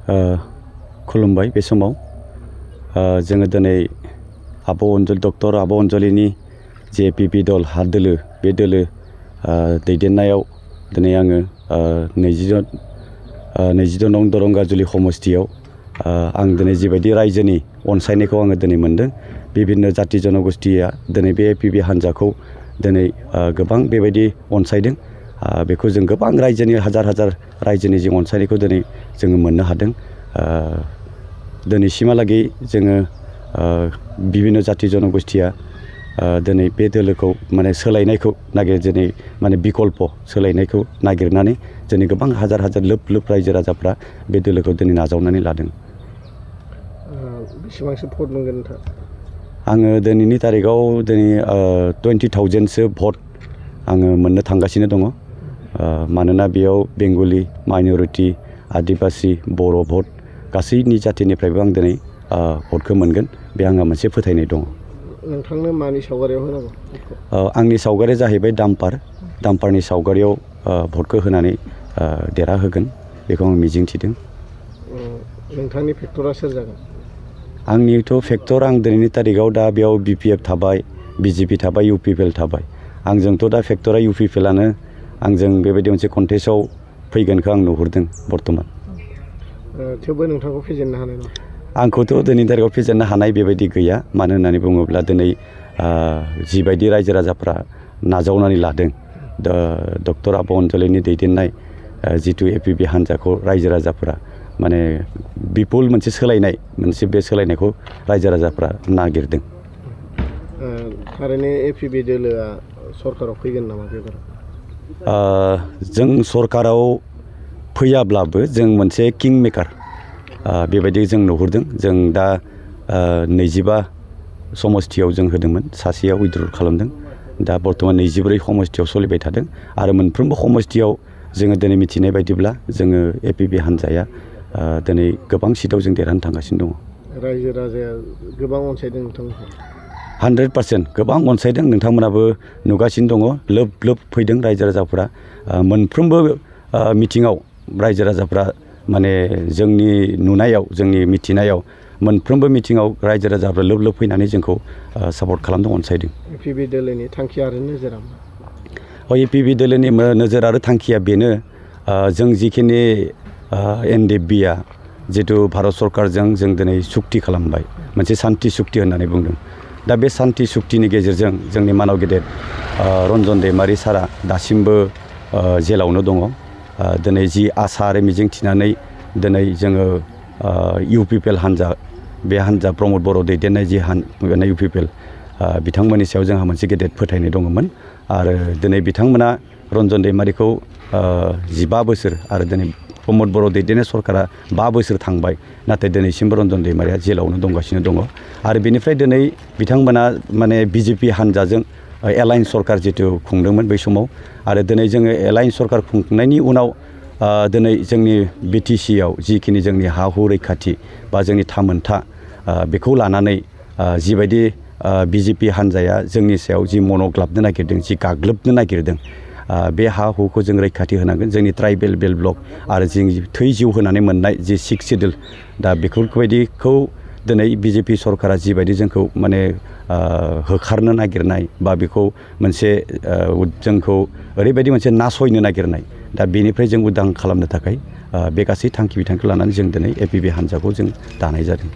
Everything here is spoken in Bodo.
खुलुमबाय बे समाव जोङो दिनै डक्टर आब' अनजलिनि जे एपिपि दल हाद दोलो बे दोलो दैदेननायाव दिनै आङो 22 नं दरं गाजुलि समस्तियाव आं दिनै जिबायदि रायजोनि अनसायनायखौ आङो दिनै मोनदों बिभिन्न जाति जनगोष्ठीया दिनै बे एपिपि हान्जाखौ दिनै गोबां बेबायदि अनसायदों बेखौ जों गोबां रायजोनि हाजार हाजार रायजोनि जों अनसायनायखौ दिनै जोङो मोननो हादों दिनैसिमहालागै जोङो बिभिन्न जाति जनगोष्ठीया दिनै बे दोलोखौ माने सोलायनायखौ दिनै माने बिकल्प सोलायनायखौ नागिरनानै दिनै गोबां हाजार हाजार लोब लोब रायजो राजाफ्रा बे दोलोखौ दिनै नाजावनानै लादों। बेसेबांसो भट मोनगोन नोंथां? आङो दिनैनि तारिखाव दिनै 20,000सो भट आङो मोननो थांगासिनो दङ मानोना बेयाव बेंगलि माइनरिटि आदिबासि बर' भट गासैनि जातिनिफ्रायबो आं दिनै भटखौ मोनगोन बे आंहा मोनसे फोथायनाय दङ। नोंथांनो मानि सावगारियाव होनांगौ? आंनि सावगारिया जाहैबाय दाम्पारनि सावगारियाव भटखौ होनानै देरहाहोगोन बेखौ आं मिजिंथिदों। नोंथांनि फेक्टरा सोर जागोन? आंनिथ' फेक्टर आं दिनैनि तारिखाव दा बेयाव BPF थाबाय BJP थाबाय UPPL थाबाय आंजोंथ' दा फेक्टरा UPPLआनो आंजों बेबायदि मोनसे कन्टेस्टआव फैगोनखौ आं नुहुरदों बर्थमान। थेवबो नोंथांखौ फेजेननो हानाय नङा? आंखौथ' दिनैनि तारिखाव फेजेननो हानाय बेबायदि गैया मानो होननानै बुङोब्ला दिनै जिबायदि रायजो राजाफ्रा नाजावनानै लादों डक्टर आब' अनजलिनि दैदेननाय जिथु एपिपि हान्जाखौ रायजो राजाफ्रा माने बिपुल मोनसे सोलायनाय बे सोलायनायखौ रायजो राजाफ्रा नागिरदों। थारैनो एपिपि दोलोआ सरकाराव फैगोन नामा बेबाराव? जों सरकाराव फैयाब्लाबो जों मोनसे किं मेकार बेबायदि जों नुहुरदों। जों दा 25 समस्तियाव जों होदोंमोन सासेयाव उइथड्र खालामदों दा बर्थमान 24 समस्तियाव सोलिबाय थादों आरो मोनफ्रोमबो समस्तियाव जोङो दिनै मिथिनाय बायदिब्ला जोङो एपिपि हान्जाया दिनै गोबां सिटआव जों देरहानो थांगासिनो दङ। रायजो राजाया गोबां अनसायदों नोंथांमोनखौ? 100% गोबां अनसायदों नोंथांमोनाबो नुगासिनो दङ लोब लोब फैदों रायजो राजाफ्रा मोनफ्रोमबो मिटिङाव रायजो राजाफ्रा माने जोंनि नुनायाव जोंनि मिथिनायाव मोनफ्रोमबो मिटिङाव रायजो राजाफ्रा लोब लोब फैनानै जोंखौ सापर्ट खालामदों अनसायदों। एपिपि दोलोनि थांखि आरो नोजोरा मा? एपिपि दोलोनि नोजोर आरो थांखिया बेनो जों जिखिनि NDFBआ जिथु भारत सरकारजों जों दिनै सुक्ति खालामबाय मोनसे सान्ति सुक्ति होननानै बुंदों दा बे सान्ति सुक्तिनि गेजेरजों जोंनि मानाव गेदेर रन्जन दैमारि सारा दासिमबो जेलावनो दङ दिनै जि आसा आरो मिजिं थिनानै दिनै जोङो UPPL हान्जा बे हान्जा प्रमद बर' दैदेननाय जि UPPL बिथांमोननि सायाव जोंहा मोनसे गेदेर फोथायनाय दङमोन आरो दिनै बिथांमोना रन्जन दैमारिखौ 15 बोसोर आरो दिनै प्रमद बर' दैदेननाय सरकारा 5 बोसोर थांबाय नाथाय दिनैसिमबो रन्जन दैमारिया जेलावनो दंगासिनो दङ आरो बेनिफ्राय दिनै बिथांमोना माने BJP हान्जाजों एलायन्स सरकार जिथु खुंदोंमोन बै समाव आरो दिनै जोङो एलायन्स सरकार खुंनायनि उनाव दिनै जोंनि BTCआव जिखिनि जोंनि हा हु रैखाथि बा जोंनि थामोनथा बेखौ लानानै जिबायदि BJP हान्जाया जोंनि सायाव जि मनग्लाबनो नागिरदों जि गाग्लोबनो नागिरदों बे हा हुखौ जों रैखाथि होनांगोन जोंनि ट्राइबेल बेल्ट ब्लक आरो जों थै जिउ होनानै मोननाय जि 6 सिडुल दा बेफोरबायदिखौ दिनै BJP सरकारा जिबायदि जोंखौ माने होखारनो नागिरनाय बा बेखौ मोनसे जोंखौ ओरैबायदि मोनसे नासयनो नागिरनाय दा बेनिफ्राय जों उदां खालामनो थाखाय बे गासै थांखि बिथांखि लानानै जों दिनै एपिपि हान्जाखौ जों दानाय जादों।